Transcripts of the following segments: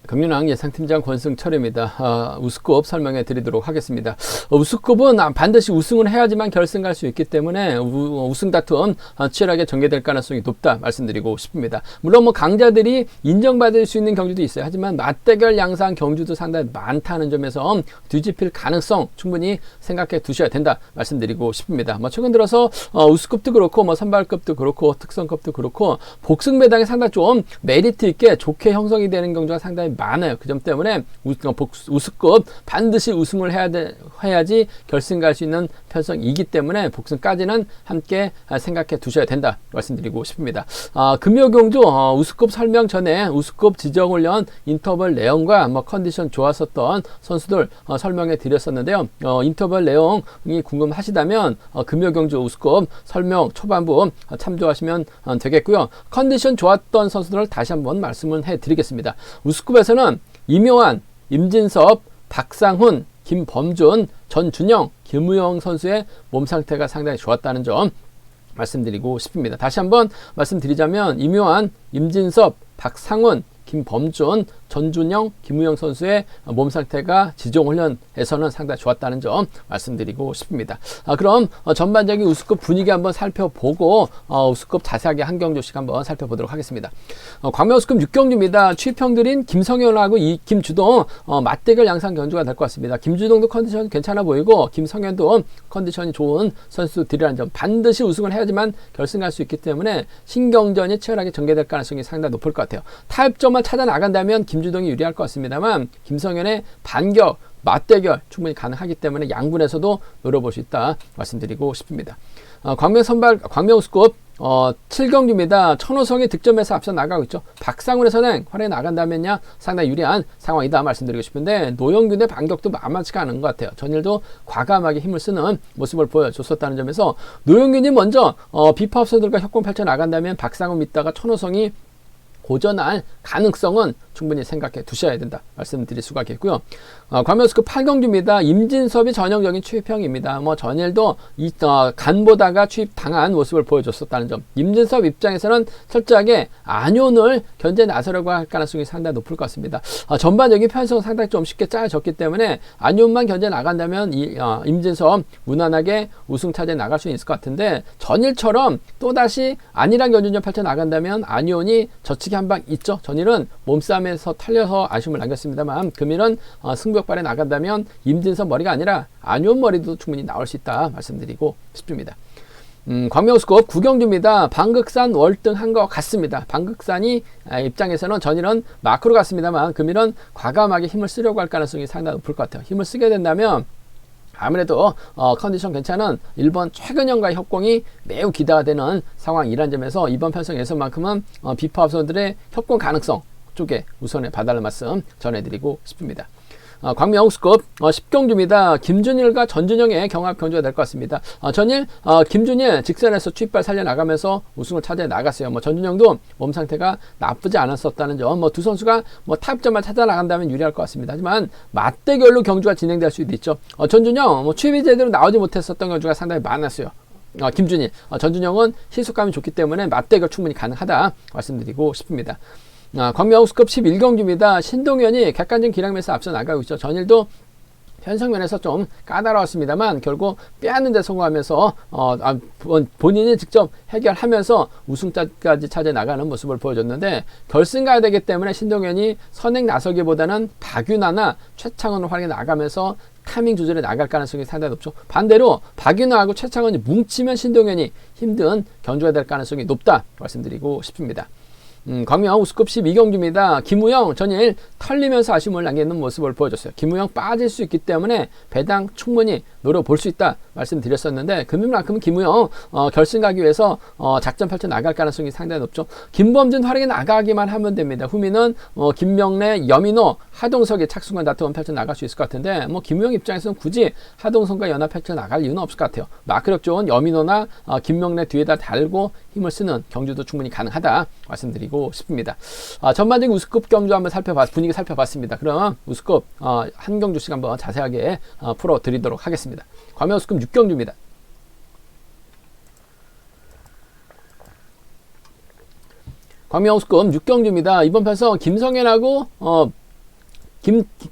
금융왕 예상팀장 권승철입니다. 우승급 설명해 드리도록 하겠습니다. 우승급은 반드시 우승을 해야지만 결승 갈 수 있기 때문에 우승 다툼 치열하게 전개될 가능성이 높다 말씀드리고 싶습니다. 물론 뭐 강자들이 인정받을 수 있는 경주도 있어요. 하지만 맞대결 양상 경주도 상당히 많다는 점에서 뒤집힐 가능성 충분히 생각해 두셔야 된다 말씀드리고 싶습니다. 뭐 최근 들어서 우승급도 그렇고 뭐 선발급도 그렇고 특성급도 그렇고 복승 배당이 상당히 좀 메리트 있게 좋게 형성이 되는 경주가 상당히 많아요. 그 점 때문에 우승급 반드시 우승을 해야지 결승 갈 수 있는 편성이기 때문에 복승까지는 함께 생각해 두셔야 된다 말씀드리고 싶습니다. 금요경주 우승급 설명 전에 우승급 지정훈련 인터벌 내용과 뭐 컨디션 좋았었던 선수들 설명해 드렸었는데요. 인터벌 내용이 궁금하시다면 금요경주 우승급 설명 초반부 참조하시면 되겠고요. 컨디션 좋았던 선수들을 다시 한번 말씀을 해 드리겠습니다. 우승급에서는 이묘한, 임진섭, 박상훈, 김범준, 전준영, 김우영 선수의 몸 상태가 상당히 좋았다는 점 말씀드리고 싶습니다. 다시 한번 말씀드리자면 이묘한, 임진섭, 박상훈, 김범준, 전준영, 김우영 선수의 몸 상태가 지정훈련에서는 상당히 좋았다는 점 말씀드리고 싶습니다. 그럼 전반적인 우승급 분위기 한번 살펴보고 우승급 자세하게 한 경주씩 한번 살펴보도록 하겠습니다. 광명 우승급 6경주입니다. 취평들인 김성현하고 김주동 맞대결 양상 경주가 될 것 같습니다. 김주동도 컨디션 괜찮아 보이고 김성현도 컨디션이 좋은 선수들이라는 점, 반드시 우승을 해야지만 결승 갈 수 있기 때문에 신경전이 치열하게 전개될 가능성이 상당히 높을 것 같아요. 타협점만 찾아 나간다면 김주동이 유리할 것 같습니다만 김성현의 반격, 맞대결 충분히 가능하기 때문에 양군에서도 노려볼 수 있다 말씀드리고 싶습니다. 광명 우승급 7경주입니다. 천호성이 득점에서 앞서 나가고 있죠. 박상훈의 선행 활약이 나간다면야 상당히 유리한 상황이다 말씀드리고 싶은데 노영균의 반격도 만만치가 않은 것 같아요. 전일도 과감하게 힘을 쓰는 모습을 보여줬었다는 점에서 노영균이 먼저 비파 업선들과 협공 펼쳐 나간다면 박상훈 믿다가 천호성이 고전할 가능성은 충분히 생각해 두셔야 된다 말씀드릴 수가 있겠고요. 광명 우승급 8경주입니다. 임진섭이 전형적인 취입형입니다. 뭐 전일도 간보다가 취입당한 모습을 보여줬었다는 점, 임진섭 입장에서는 철저하게 안윤을 견제 나서려고 할 가능성이 상당히 높을 것 같습니다. 전반적인 편성은 상당히 좀 쉽게 짜여졌기 때문에 안윤만 견제 나간다면 임진섭 무난하게 우승 차지에 나갈 수 있을 것 같은데 전일처럼 또다시 안이란 견주전 펼쳐 나간다면 안윤이 저치기 한 방 있죠. 전일은 몸싸움에서 털려서 아쉬움을 남겼습니다만 금일은 승부욕발에 나간다면 임진섭 머리가 아니라 안윤 머리도 충분히 나올 수 있다 말씀드리고 싶습니다. 광명 우승급 9경주입니다. 방극산 월등한 것 같습니다. 방극산이 입장에서는 전일은 마크로 갔습니다만 금일은 과감하게 힘을 쓰려고 할 가능성이 상당히 높을 것 같아요. 힘을 쓰게 된다면 아무래도 컨디션 괜찮은 1번 최근영과의 협공이 매우 기대가 되는 상황이란 점에서 이번 편성에서만큼은 비파 업선들의 협공 가능성 쪽에 우선에 봐달라는 말씀 전해드리고 싶습니다. 광명 우승급 10경주입니다. 김준일과 전준영의 경합 경주가 될 것 같습니다. 전일 김준일 직선에서 취입발 살려나가면서 우승을 차지해 나갔어요. 뭐 전준영도 몸 상태가 나쁘지 않았었다는 점, 뭐 두 선수가 뭐 타협점만 찾아 나간다면 유리할 것 같습니다. 하지만 맞대결로 경주가 진행될 수도 있죠. 전준영 뭐 취입이 제대로 나오지 못했었던 경주가 상당히 많았어요. 김준일, 전준영은 희속감이 좋기 때문에 맞대결 충분히 가능하다 말씀드리고 싶습니다. 광명 우승급 11경주입니다. 신동현이 객관적인 기량에서 앞서 나가고 있죠. 전일도 편성면에서 좀 까다로웠습니다만 결국 빼앗는 데 성공하면서 본인이 직접 해결하면서 우승까지 차지해 나가는 모습을 보여줬는데 결승 가야 되기 때문에 신동현이 선행 나서기보다는 박윤아나 최창원을 활용해 나가면서 타이밍 조절에 나갈 가능성이 상당히 높죠. 반대로 박윤아하고 최창원이 뭉치면 신동현이 힘든 경주가 될 가능성이 높다 말씀드리고 싶습니다. 광명 우승급 12경주입니다. 김우영 전일 털리면서 아쉬움을 남기는 모습을 보여줬어요. 김우영 빠질 수 있기 때문에 배당 충분히 노려볼 수 있다 말씀드렸었는데 금일만큼은 김우영 결승 가기 위해서 작전 펼쳐 나갈 가능성이 상당히 높죠. 김범준 활약에 나가기만 하면 됩니다. 후미는 김명래, 여민호, 하동석의 착순과 다툼을 펼쳐 나갈 수 있을 것 같은데 뭐 김우영 입장에서는 굳이 하동석과 연합 펼쳐 나갈 이유는 없을 것 같아요. 마크력 좋은 여민호나 김명래 뒤에다 달고 힘을 쓰는 경주도 충분히 가능하다 말씀드리고 싶습니다. 전반적인 우승급 경주 한번 분위기 살펴봤습니다. 그럼 우승급 한 경주씩 한번 자세하게 풀어드리도록 하겠습니다. 광명 우승급 6경주입니다. 광명 우승급 6경주입니다. 이번 편성 김성현하고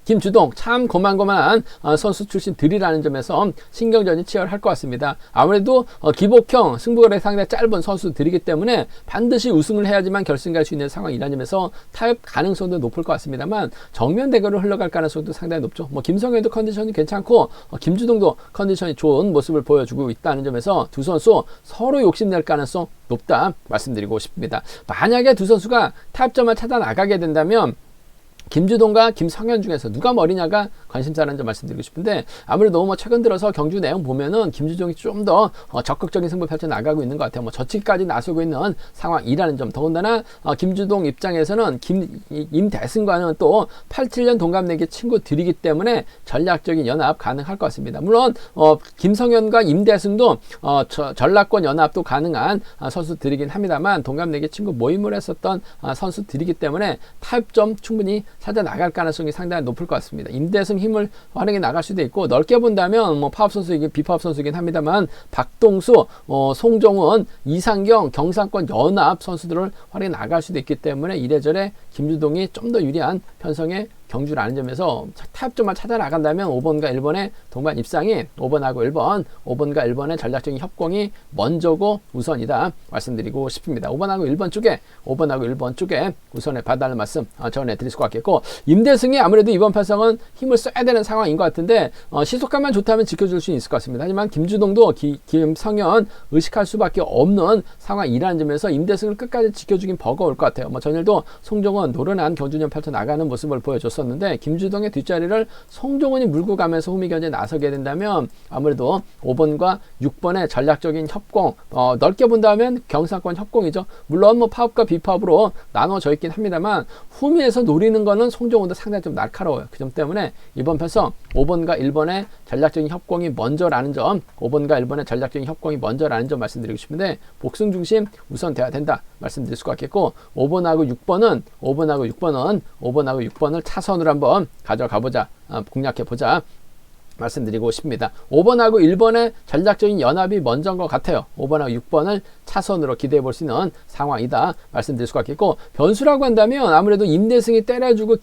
김주동 참 고만고만한 선수 출신들이라는 점에서 신경전이 치열할 것 같습니다. 아무래도 기복형 승부거래 상당히 짧은 선수들이기 때문에 반드시 우승을 해야지만 결승 갈 수 있는 상황이라는 점에서 타협 가능성도 높을 것 같습니다만 정면 대결로 흘러갈 가능성도 상당히 높죠. 김성현도 컨디션이 괜찮고 김주동도 컨디션이 좋은 모습을 보여주고 있다는 점에서 두 선수 서로 욕심낼 가능성 높다 말씀드리고 싶습니다. 만약에 두 선수가 타협점을 찾아 나가게 된다면 김주동과 김성현 중에서 누가 머리냐가 관심사라는 점 말씀드리고 싶은데, 아무래도 최근 들어서 경주 내용 보면은 김주동이 좀 더 적극적인 승부 펼쳐 나가고 있는 것 같아요. 저치기까지 나서고 있는 상황이라는 점. 더군다나 김주동 입장에서는 임대승과는 또 87년 동갑내기 친구들이기 때문에 전략적인 연합 가능할 것 같습니다. 물론 김성현과 임대승도 전략권 연합도 가능한 선수들이긴 합니다만 동갑내기 친구 모임을 했었던 선수들이기 때문에 타협점 충분히 찾아 나갈 가능성이 상당히 높을 것 같습니다. 임대승 힘을 활용해 나갈 수도 있고, 넓게 본다면 파업 선수이긴 비파업 선수이긴 합니다만 박동수, 송정훈, 이상경, 경상권 연합 선수들을 활용해 나갈 수도 있기 때문에 이래저래 김주동이 좀 더 유리한 편성의 경주라는 점에서 타협점만 찾아 나간다면 5번과 1번의 동반 입상이 5번하고 5번과 1번의 전략적인 협공이 먼저고 우선이다 말씀드리고 싶습니다. 5번하고 1번 쪽에 우선에 봐달라는 말씀 전해드릴 것 같겠고, 임대승이 아무래도 이번 편성은 힘을 써야 되는 상황인 것 같은데 시속감만 좋다면 지켜줄 수 있을 것 같습니다. 하지만 김주동도 김성현 의식할 수밖에 없는 상황이라는 점에서 임대승을 끝까지 지켜주긴 버거울 것 같아요. 전일도 송정은 노련한 경주년 펼쳐 나가는 모습을 보여줬었는데 김주동의 뒷자리를 송정은이 물고 가면서 후미견제에 나서게 된다면 아무래도 5번과 6번의 전략적인 협공, 넓게 본다면 경상권 협공이죠. 물론 파업과 비파업으로 나눠져 있긴 합니다만 후미에서 노리는 거는 송정은도 상당히 좀 날카로워요. 그 점 때문에 이번 편성 5번과 1번의 전략적인 협공이 먼저라는 점, 5번과 1번의 전략적인 협공이 먼저라는 점 말씀드리고 싶은데, 복승 중심 우선 돼야 된다 말씀드릴 수가 있겠고, 5번하고 6번을 차선으로 한번 가져가보자, 공략해보자 말씀드리고 싶습니다. 5번하고 1번의 전략적인 연합이 먼저인 것 같아요. 5번하고 6번을 차선으로 기대해 볼 수 있는 상황이다 말씀드릴 수가 있겠고, 변수라고 한다면 아무래도 임대승이 때려주고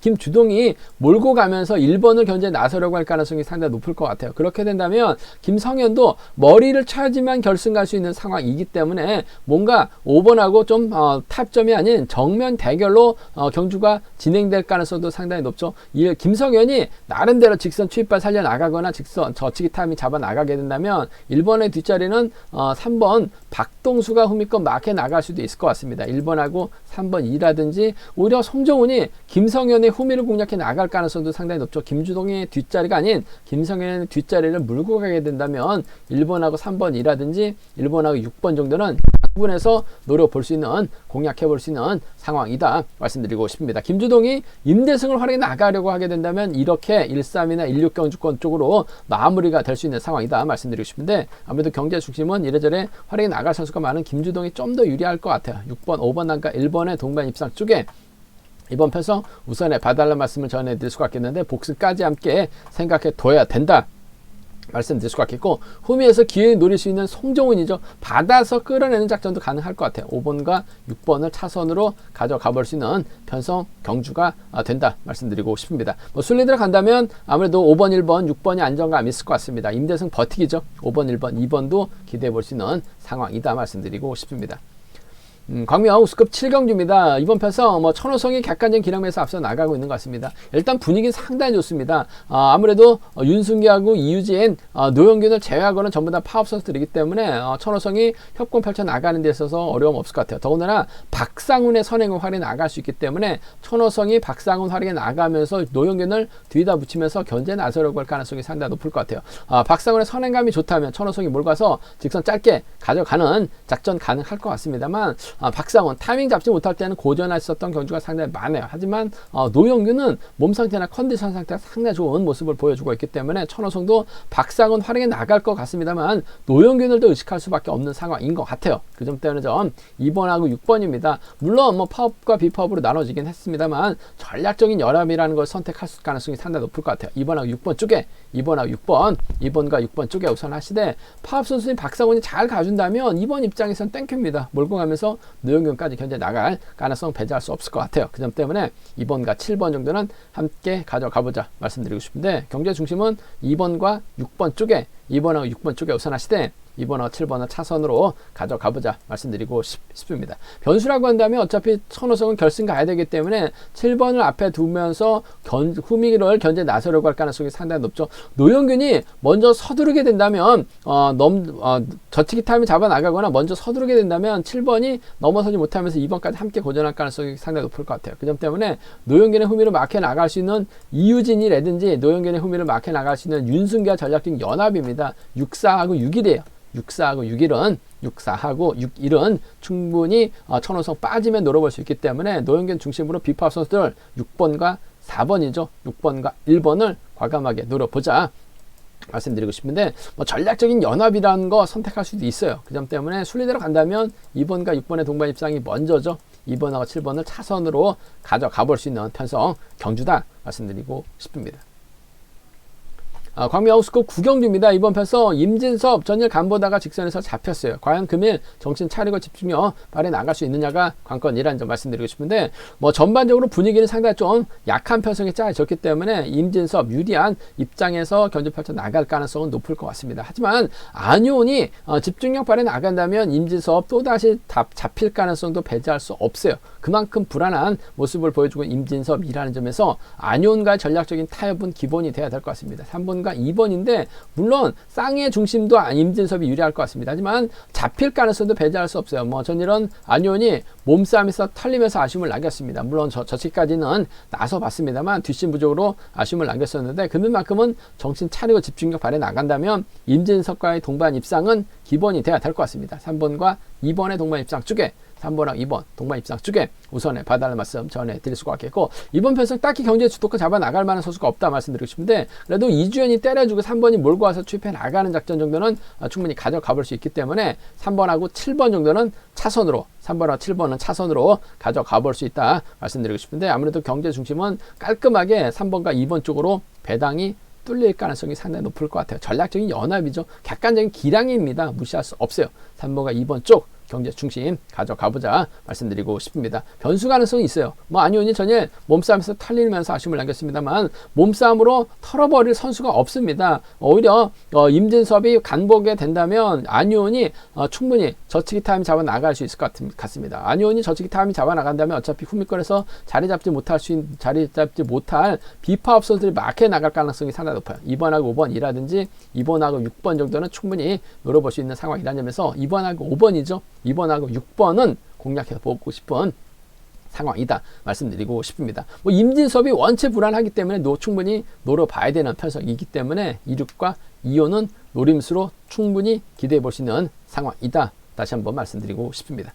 김주동이 몰고 가면서 1번을 견제에 나서려고 할 가능성이 상당히 높을 것 같아요. 그렇게 된다면 김성현도 머리를 쳐야지만 결승 갈 수 있는 상황이기 때문에 뭔가 5번하고 좀 타점이 아닌 정면 대결로 경주가 진행될 가능성도 상당히 높죠. 김성현이 나름대로 직선 추입발 살려나가거나 직선 저치기 타임이 잡아 나가게 된다면 1번의 뒷자리는 3번 박동수가 후미권 막해 나갈 수도 있을 것 같습니다. 1번하고 3번이라든지 오히려 송정훈이 김성현의 후미를 공략해 나갈 가능성도 상당히 높죠. 김주동의 뒷자리가 아닌 김성현의 뒷자리를 물고 가게 된다면 1번하고 3번이라든지 1번하고 6번 정도는 부분에서 노려볼 수 있는, 공략해 볼 수 있는 상황이다 말씀드리고 싶습니다. 김주동이 임대승을 활용해 나가려고 하게 된다면 이렇게 13이나 16 경주권 쪽으로 마무리가 될 수 있는 상황이다 말씀드리고 싶은데, 아무래도 경제 중심은 이래저래 활용해 나갈 선수가 많은 김주동이 좀 더 유리할 것 같아요. 6번, 5번 단가 1번의 동반 입상 쪽에 이번 편성 우선에 봐달라는 말씀을 전해드릴 수가 있겠는데, 복수까지 함께 생각해 둬야 된다 말씀드릴 수가 있겠고, 후미에서 기회를 노릴 수 있는 송정훈이죠. 받아서 끌어내는 작전도 가능할 것 같아요. 5번과 6번을 차선으로 가져가 볼 수 있는 편성 경주가 된다 말씀드리고 싶습니다. 순리대로 간다면 아무래도 5번, 1번, 6번이 안정감이 있을 것 같습니다. 임대승 버티기죠. 5번, 1번, 2번도 기대해 볼 수 있는 상황이다 말씀드리고 싶습니다. 광명 우승급 7경주입니다. 이번 편성 천호성이 객관적인 기량에서 앞서 나가고 있는 것 같습니다. 일단 분위기는 상당히 좋습니다. 아무래도 윤승기하고 이유진, 노영균을 제외하고는 전부 다 파업 선수들이기 때문에 천호성이 협공 펼쳐 나가는 데 있어서 어려움 없을 것 같아요. 더군다나 박상훈의 선행을 활용해 나갈 수 있기 때문에 천호성이 박상훈 활용해 나가면서 노영균을 뒤에다 붙이면서 견제에 나서려고 할 가능성이 상당히 높을 것 같아요. 박상훈의 선행감이 좋다면 천호성이 몰고 가서 직선 짧게 가져가는 작전 가능할 것 같습니다만, 박상훈 타이밍 잡지 못할 때는 고전했었던 경주가 상당히 많아요. 하지만 노영규는 몸 상태나 컨디션 상태가 상당히 좋은 모습을 보여주고 있기 때문에 천호성도 박상훈 활용해 나갈 것 같습니다만 노영균을 더 의식할 수밖에 없는 상황인 것 같아요. 그 점 때문에 2번하고 6번입니다. 물론 파업과 비파업으로 나눠지긴 했습니다만 전략적인 연합이라는 걸 선택할 가능성이 상당히 높을 것 같아요. 2번하고 6번 쪽에 2번과 6번 쪽에 우선 하시되, 파업 선수인 박상훈이 잘 가준다면 2번 입장에서는 땡큐입니다. 몰고 가면서 노영균까지 견제 나갈 가능성 배제할 수 없을 것 같아요. 그 점 때문에 2번과 7번 정도는 함께 가져가보자 말씀드리고 싶은데, 경제 중심은 2번과 6번 쪽에, 2번하고 6번 쪽에 우선하시되 2번하고 7번은 차선으로 가져가보자 말씀드리고 싶습니다. 변수라고 한다면 어차피 천호성은 결승 가야 되기 때문에 7번을 앞에 두면서 후미를 견제 나서려고 할 가능성이 상당히 높죠. 노영균이 먼저 서두르게 된다면 저치기 타임을 잡아 나가거나 먼저 서두르게 된다면 7번이 넘어서지 못하면서 2번까지 함께 고전할 가능성이 상당히 높을 것 같아요. 그 점 때문에 노영균의 후미를 막혀 나갈 수 있는 이유진이라든지 노영균의 후미를 막혀 나갈 수 있는 윤승기와 전략적 연합입니다. 6-4하고 6-1이에요. 6-4하고 6-1은 6-4하고 6-1은 충분히 천호성 빠지면 노려볼 수 있기 때문에 노영균 중심으로 비파업 선수들 6번과 4번이죠. 6번과 1번을 과감하게 노려보자 말씀드리고 싶은데, 전략적인 연합이라는 거 선택할 수도 있어요. 그 점 때문에 순리대로 간다면 2번과 6번의 동반 입상이 먼저죠. 2번하고 7번을 차선으로 가져가 볼 수 있는 편성 경주다 말씀드리고 싶습니다. 광명우스컵 구경주입니다. 이번 편서 임진섭 전일 간보다가 직선에서 잡혔어요. 과연 금일 정신 차리고 집중력 발휘 나갈 수 있느냐가 관건이라는 점 말씀드리고 싶은데, 전반적으로 분위기는 상당히 좀 약한 편성이 짜여졌기 때문에 임진섭 유리한 입장에서 견제 펼쳐 나갈 가능성은 높을 것 같습니다. 하지만 안효은이 집중력 발휘 나간다면 임진섭 또다시 잡힐 가능성도 배제할 수 없어요. 그만큼 불안한 모습을 보여주고 임진섭이라는 점에서 안효은과의 전략적인 타협은 기본이 돼야 될 것 같습니다. 3번과 2번인데 물론 쌍의 중심도 임진섭이 유리할 것 같습니다. 하지만 잡힐 가능성도 배제할 수 없어요. 전일은 안효은이 몸싸움에서 털리면서 아쉬움을 남겼습니다. 물론 저치까지는 나서 봤습니다만 뒷심 부족으로 아쉬움을 남겼었는데, 그만큼은 정신 차리고 집중력 발휘 나간다면 임진섭과의 동반 입상은 기본이 돼야 될 것 같습니다. 3번과 2번의 동반 입상 쪽에 3번하고 2번 동반 입상 쪽에 우선에 봐달라는 말씀 전해드릴 수가 있겠고, 이번 편성 딱히 경제 주도권 잡아 나갈 만한 선수가 없다 말씀드리고 싶은데, 그래도 이주연이 때려주고 3번이 몰고 와서 추입해 나가는 작전 정도는 충분히 가져가 볼 수 있기 때문에 3번하고 7번 정도는 차선으로, 3번하고 7번은 차선으로 가져가 볼 수 있다 말씀드리고 싶은데, 아무래도 경제 중심은 깔끔하게 3번과 2번 쪽으로 배당이 뚫릴 가능성이 상당히 높을 것 같아요. 전략적인 연합이죠. 객관적인 기량입니다. 무시할 수 없어요. 3번과 2번 쪽 경제 중심 가져가보자 말씀드리고 싶습니다. 변수 가능성이 있어요. 안효은이 전일 몸싸움에서 털리면서 아쉬움을 남겼습니다만 몸싸움으로 털어버릴 선수가 없습니다. 오히려 임진섭이 간보게 된다면 안효은이 충분히 저치기 타임 잡아 나갈 수 있을 것 같습니다. 안효은이 저치기 타임 잡아 나간다면 어차피 후미권에서 자리 잡지 못할 비파업 선수들이 막혀 나갈 가능성이 상당히 높아요. 2번하고 5번이라든지 2번하고 6번 정도는 충분히 노려볼 수 있는 상황이라는 점에서 2번하고 5번이죠. 2번하고 6번은 공략해서 보고 싶은 상황이다 말씀드리고 싶습니다. 임진섭이 원체 불안하기 때문에 충분히 노려봐야 되는 편성이기 때문에 2, 6과 2호는 노림수로 충분히 기대해 볼 수 있는 상황이다. 다시 한번 말씀드리고 싶습니다.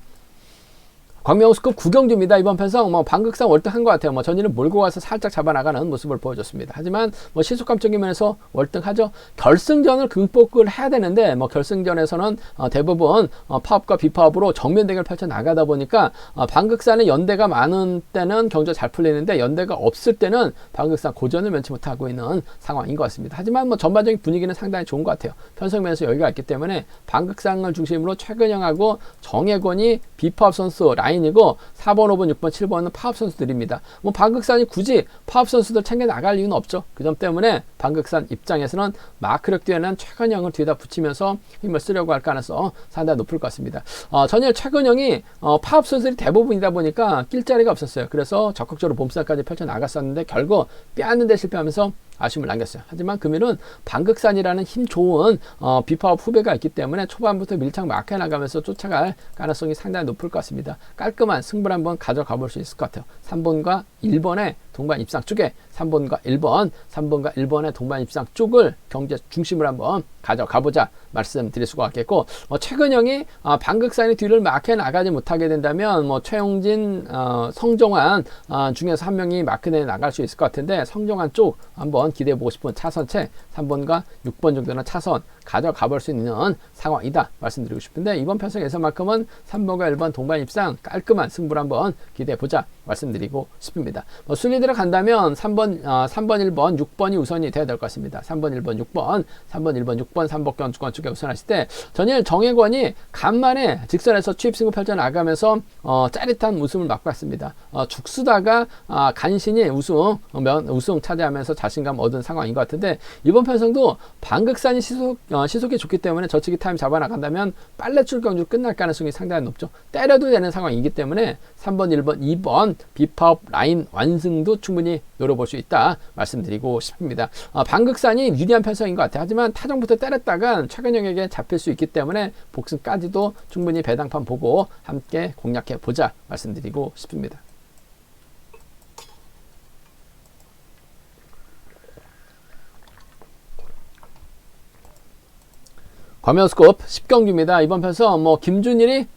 광명우스컵 구경주입니다. 이번 편성 방극상 월등한 것 같아요. 전일은 몰고 가서 살짝 잡아나가는 모습을 보여줬습니다. 하지만 시속감적인 면에서 월등하죠. 결승전을 극복을 해야 되는데 결승전에서는 대부분 파업과 비파업으로 정면 대결을 펼쳐 나가다 보니까 방극산의 연대가 많은 때는 경기가 잘 풀리는데 연대가 없을 때는 방극산 고전을 면치 못하고 있는 상황인 것 같습니다. 하지만 전반적인 분위기는 상당히 좋은 것 같아요. 편성면에서 여유가 있기 때문에 방극상을 중심으로 최근영하고 정혜권이 비파업 선수 라인이고 4번, 5번, 6번, 7번은 파업 선수들입니다. 방극산이 굳이 파업 선수들 챙겨 나갈 이유는 없죠. 그 점 때문에 방극산 입장에서는 마크력 뛰어난 최근영을 뒤에다 붙이면서 힘을 쓰려고 할 가능성 상당히 높을 것 같습니다. 전일 최근영이 파업 선수들이 대부분이다 보니까 낄 자리가 없었어요. 그래서 적극적으로 몸싸움까지 펼쳐 나갔었는데 결국 빼앗는 데 실패하면서 아쉬움을 남겼어요. 하지만 금일은 방극산이라는 힘 좋은 비파업 후배가 있기 때문에 초반부터 밀착 막혀 나가면서 쫓아갈 가능성이 상당히 높을 것 같습니다. 깔끔한 승부를 한번 가져가 볼 수 있을 것 같아요. 3번과 1번의 동반 입상 쪽에 3번과 1번의 동반 입상 쪽을 경제 중심으로 한번 가져가보자 말씀드릴 수가 있겠고, 최근영이 방극산이 뒤를 막혀 나가지 못하게 된다면 최용진, 성종환 중에서 한 명이 마크내에 나갈 수 있을 것 같은데 성종환 쪽 한번 기대해보고 싶은 차선체 3번과 6번 정도는 차선 가져가 볼 수 있는 상황이다 말씀드리고 싶은데, 이번 편성에서만큼은 3번과 1번 동반 입상 깔끔한 승부를 한번 기대해보자 말씀드리고 싶습니다. 순위대로 간다면 3번, 1번, 6번이 우선이 돼야 될 것 같습니다. 3번, 1번, 6번, 3번, 1번, 6번, 3번 주권 쪽에 우선하실 때 전일 정혜권이 간만에 직선에서 추입 승부 펼쳐 나가면서 짜릿한 웃음을 맛봤습니다. 죽쓰다가 간신히 우승 차지하면서 자신감 얻은 상황인 것 같은데 이번 편성도 방극산이 시속이 좋기 때문에 저치기 타임 잡아 나간다면 빨래줄 경주 끝날 가능성이 상당히 높죠. 때려도 되는 상황이기 때문에 3번, 1번, 2번 비파업 라인 완승도 충분히 노려볼 수 있다 말씀드리고 싶습니다. 방극산이 유리한 편성인 것 같아요. 하지만 타정부터 때렸다간 최근형에게 잡힐 수 있기 때문에 복승까지도 충분히 배당판 보고 함께 공략해 보자 말씀드리고 싶습니다. 과면스콥 10경주입니다. 이번 편서 김준일이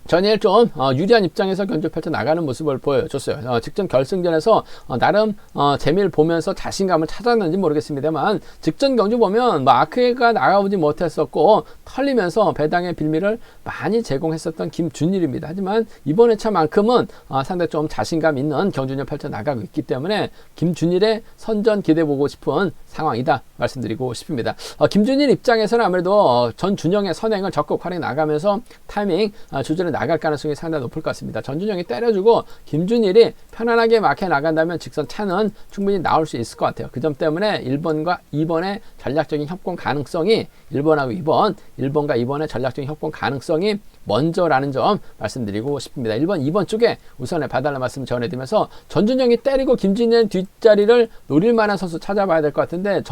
전일 좀 유리한 입장에서 견주 펼쳐 나가는 모습을 보여줬어요. 직전 결승전에서 나름 재미를 보면서 자신감을 찾았는지 모르겠습니다만 직전 경주 보면 마크가 나가보지 못했었고 털리면서 배당의 빌미를 많이 제공했었던 김준일입니다. 하지만 이번 회차만큼은 상당히 좀 자신감 있는 경주를 펼쳐 나가고 있기 때문에 김준일의 선전 기대보고 싶은 상황이다 말씀드리고 싶습니다. 김준일 입장에서는 아무래도 전준영의 선행을 적극 활용해 나가면서 타이밍 조절해 나갈 가능성이 상당히 높을 것 같습니다. 전준영이 때려주고 김준일이 편안하게 막혀 나간다면 직선 차는 충분히 나올 수 있을 것 같아요. 그 점 때문에 1번과 2번의 전략적인 협공 가능성이 1번과 2번의 전략적인 협공 가능성이 먼저라는 점 말씀드리고 싶습니다. 1번, 2번 쪽에 우선에 봐달라는 말씀 전해드리면서 전준영이 때리고 김준일의 뒷자리를 노릴 만한 선수 찾아봐야 될 것 같은데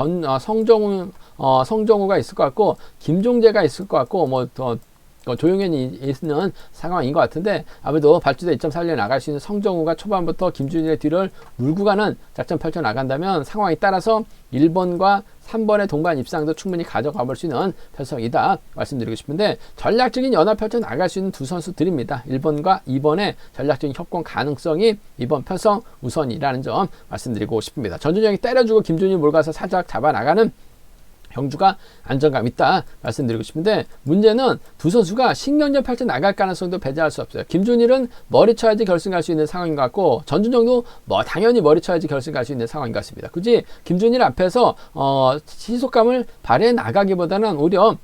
성정우가 있을 것 같고 김종재가 있을 것 같고 조용현이 있는 상황인 것 같은데 아무래도 발주대 2.4에 나갈 수 있는 성정우가 초반부터 김준일의 뒤를 물고 가는 작전 펼쳐 나간다면 상황에 따라서 1번과 3번의 동반 입상도 충분히 가져가 볼 수 있는 편성이다 말씀드리고 싶은데 전략적인 연합 펼쳐 나갈 수 있는 두 선수들입니다. 1번과 2번의 전략적인 협공 가능성이 이번 편성 우선이라는 점 말씀드리고 싶습니다. 전준영이 때려주고 김준일 몰가서 살짝 잡아 나가는 경주가 안정감 있다 말씀드리고 싶은데 문제는 두 선수가 신경전 펼쳐 나갈 가능성도 배제할 수 없어요. 김준일은 머리 쳐야지 결승 갈 수 있는 상황인 것 같고 전준영도 당연히 머리 쳐야지 결승 갈 수 있는 상황인 것 같습니다. 굳이 김준일 앞에서 시속감을 발휘해 나가기보다는 오히려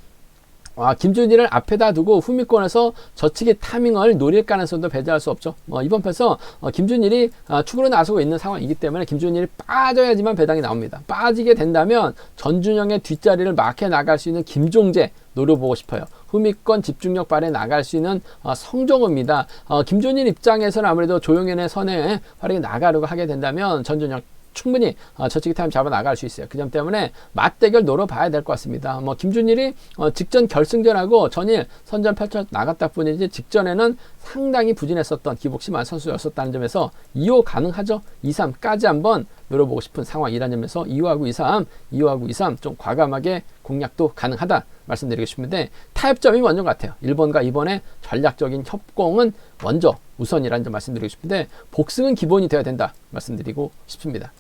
김준일을 앞에다 두고 후미권에서 저치기 타이밍을 노릴 가능성도 배제할 수 없죠. 이번 편에서 김준일이 축으로 나서고 있는 상황이기 때문에 김준일이 빠져야지만 배당이 나옵니다. 빠지게 된다면 전준영의 뒷자리를 막혀 나갈 수 있는 김종재 노려보고 싶어요. 후미권 집중력 발휘해 나갈 수 있는 성정우입니다. 김준일 입장에서는 아무래도 조용현의 선에 활용해 나가려고 하게 된다면 전준영 충분히 저치기 타임 잡아 나갈 수 있어요. 그 점 때문에 맞대결 노려봐야 될 것 같습니다. 김준일이 직전 결승전하고 전일 선전 펼쳐 나갔다 뿐이지 직전에는 상당히 부진했었던 기복 심한 선수였었다는 점에서 2호 가능하죠. 2, 3까지 한번 노려보고 싶은 상황이라는 점에서 2호하고 2, 3 좀 과감하게 공략도 가능하다 말씀드리고 싶은데 타협점이 먼저 같아요. 1번과 2번의 전략적인 협공은 먼저 우선이라는 점 말씀드리고 싶은데 복승은 기본이 되어야 된다 말씀드리고 싶습니다.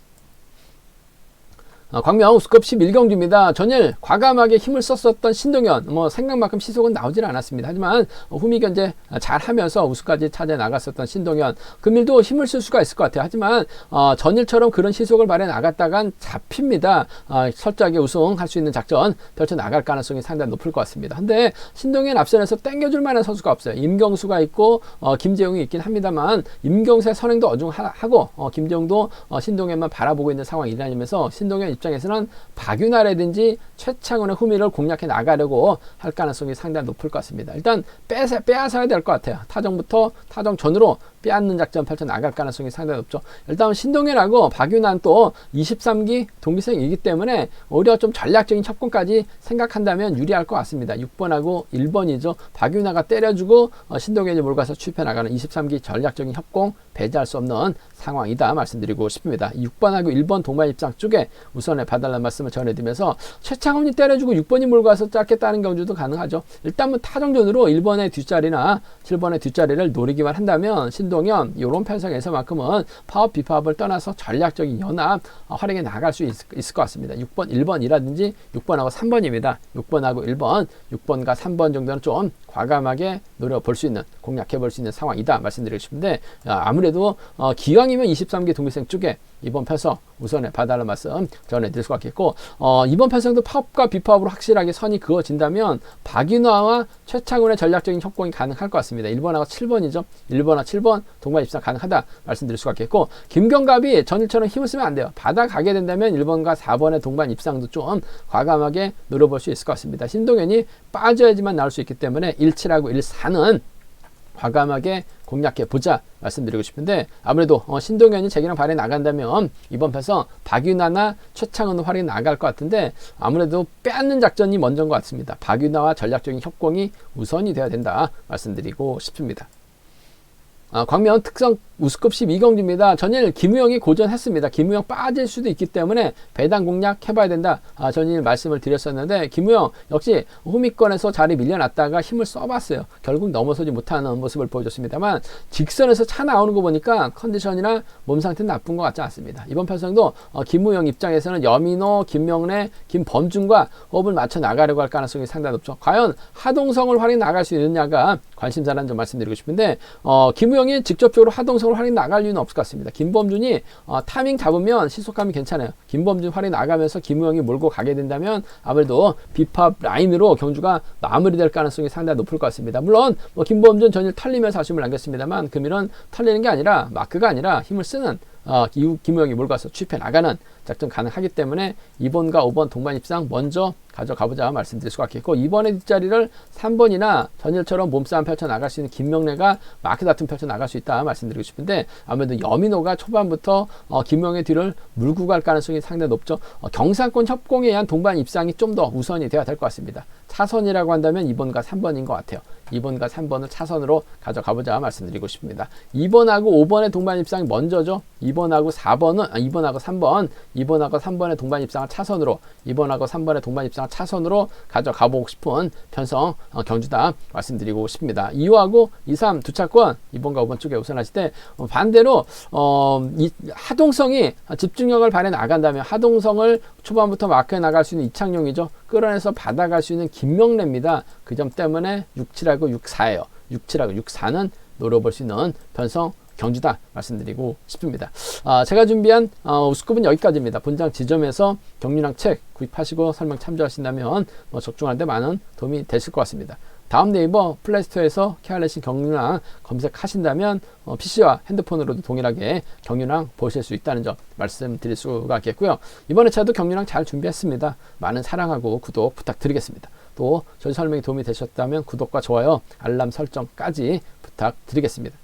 광명 우스컵 11경주입니다. 전일 과감하게 힘을 썼었던 신동현 생각만큼 시속은 나오질 않았습니다. 하지만 후미견제 잘하면서 우승까지 차지해 나갔었던 신동현 금일도 힘을 쓸 수가 있을 것 같아요. 하지만 전일처럼 그런 시속을 발휘해 나갔다간 잡힙니다. 철저하게 우승할 수 있는 작전 펼쳐 나갈 가능성이 상당히 높을 것 같습니다. 근데 신동현 앞선에서 땡겨줄 만한 선수가 없어요. 임경수가 있고 김재용이 있긴 합니다만 임경수의 선행도 어중하고 김재용도 신동현만 바라보고 있는 상황이라면서 신동현 입장에서는 박윤아라든지 최창훈의 후미를 공략해 나가려고 할 가능성이 상당히 높을 것 같습니다. 일단 빼앗아야 될 것 같아요. 타정 전으로 빼앗는 작전 펼쳐 나갈 가능성이 상당히 높죠. 일단 신동현하고 박윤아는 또 23기 동기생이기 때문에 오히려 좀 전략적인 협공까지 생각한다면 유리할 것 같습니다. 6번하고 1번이죠. 박윤아가 때려주고 신동현이 몰가서 추입해 나가는 23기 전략적인 협공 배제할 수 없는 상황이다 말씀드리고 싶습니다. 6번하고 1번 동반 입장 쪽에 우선에 봐달라는 말씀을 전해드리면서 최창원이 때려주고 6번이 몰고 와서 짧겠다는 경주도 가능하죠. 일단 뭐 타정전으로 1번의 뒷자리나 7번의 뒷자리를 노리기만 한다면 신동현 이런 편성에서만큼은 파업 비파업을 떠나서 전략적인 연합 활용해 나갈 수 있을 것 같습니다. 6번 1번이라든지 6번하고 3번입니다. 6번하고 1번 6번과 3번 정도는 좀 과감하게 노려볼 수 있는 공략해 볼 수 있는 상황이다 말씀드리고 싶은데 아무래도 기왕이면 23기 동기생 쪽에 이번 편성 우선에 봐달라는 말씀 전해드릴 수가 있겠고 이번 편성도 파업과 비파업으로 확실하게 선이 그어진다면 박윤화와 최창훈의 전략적인 협공이 가능할 것 같습니다. 1번하고 7번이죠. 1번하고 7번 동반 입상 가능하다 말씀드릴 수가 있겠고 김경갑이 전일처럼 힘을 쓰면 안 돼요. 받아가게 된다면 1번과 4번의 동반 입상도 좀 과감하게 노려볼 수 있을 것 같습니다. 신동현이 빠져야지만 나올 수 있기 때문에 17하고 14는 과감하게 공략해 보자 말씀드리고 싶은데 아무래도 신동현이 재기랑 발에 나간다면 이번 편성 박윤화나 최창훈은 활용이 나갈 것 같은데 아무래도 빼앗는 작전이 먼저인 것 같습니다. 박윤화와 전략적인 협공이 우선이 되어야 된다 말씀드리고 싶습니다. 광명 특성 우수급 12경주입니다. 전일 김우영이 고전했습니다. 김우영 빠질 수도 있기 때문에 배당 공략 해봐야 된다. 전일 말씀을 드렸었는데 김우영 역시 후미권에서 자리 밀려났다가 힘을 써봤어요. 결국 넘어서지 못하는 모습을 보여줬습니다만 직선에서 차 나오는 거 보니까 컨디션이나 몸 상태는 나쁜 것 같지 않습니다. 이번 편성도 김우영 입장에서는 여민호, 김명래, 김범준과 호흡을 맞춰 나가려고 할 가능성이 상당히 높죠. 과연 하동성을 활용 나갈 수 있느냐가 관심사라는 점 말씀드리고 싶은데 김우영이 직접적으로 하동성을 활용 나갈 이유는 없을 것 같습니다. 김범준이 타이밍 잡으면 시속감이 괜찮아요. 김범준 활용 나가면서 김우영이 몰고 가게 된다면 아무래도 비팝 라인으로 경주가 마무리될 가능성이 상당히 높을 것 같습니다. 물론 김범준 전일 털리면서 아쉬움을 남겼습니다만 금일은 털리는 게 아니라 마크가 아니라 힘을 쓰는 김우영이 몰고 가서 취입해 나가는 작전 가능하기 때문에 2번과 5번 동반 입상 먼저 가져가보자 말씀드릴 수가 있겠고 2번의 뒷자리를 3번이나 전일처럼 몸싸움 펼쳐 나갈 수 있는 김명래가 마크 다툼 펼쳐 나갈 수 있다 말씀드리고 싶은데 아무래도 여민호가 초반부터 김명래 뒤를 물고 갈 가능성이 상당히 높죠. 경상권 협공에 의한 동반 입상이 좀 더 우선이 되어야 될 것 같습니다. 차선이라고 한다면 2번과 3번인 것 같아요. 2번과 3번을 차선으로 가져가보자 말씀드리고 싶습니다. 2번하고 5번의 동반 입상이 먼저죠. 2번하고 4번은 2번하고 3번 2번하고 3번의 동반 입상을 차선으로 2번하고 3번의 동반 입상을 차선으로 가져가보고 싶은 편성 경주다 말씀드리고 싶습니다. 2호하고 2, 3 두 차권 2번과 5번 쪽에 우선하실 때 반대로 이 하동성이 집중력을 발휘해 나간다면 하동성을 초반부터 마크해 나갈 수 있는 이창용이죠. 끌어내서 받아갈 수 있는 김명래입니다. 그 점 때문에 67하고 64예요. 67하고 64는 노려볼 수 있는 편성 경주다 말씀드리고 싶습니다. 제가 준비한 우수급은 여기까지입니다. 본장 지점에서 경륜랑 책 구입하시고 설명 참조하신다면 적중하는 데 많은 도움이 되실 것 같습니다. 다음 네이버 플레이스토어에서 케어레신 경륜랑 검색하신다면 PC와 핸드폰으로도 동일하게 경륜랑 보실 수 있다는 점 말씀드릴 수가 있겠고요. 이번 회차도 경륜랑 잘 준비했습니다. 많은 사랑하고 구독 부탁드리겠습니다. 또 저희 설명이 도움이 되셨다면 구독과 좋아요, 알람 설정까지 부탁드리겠습니다.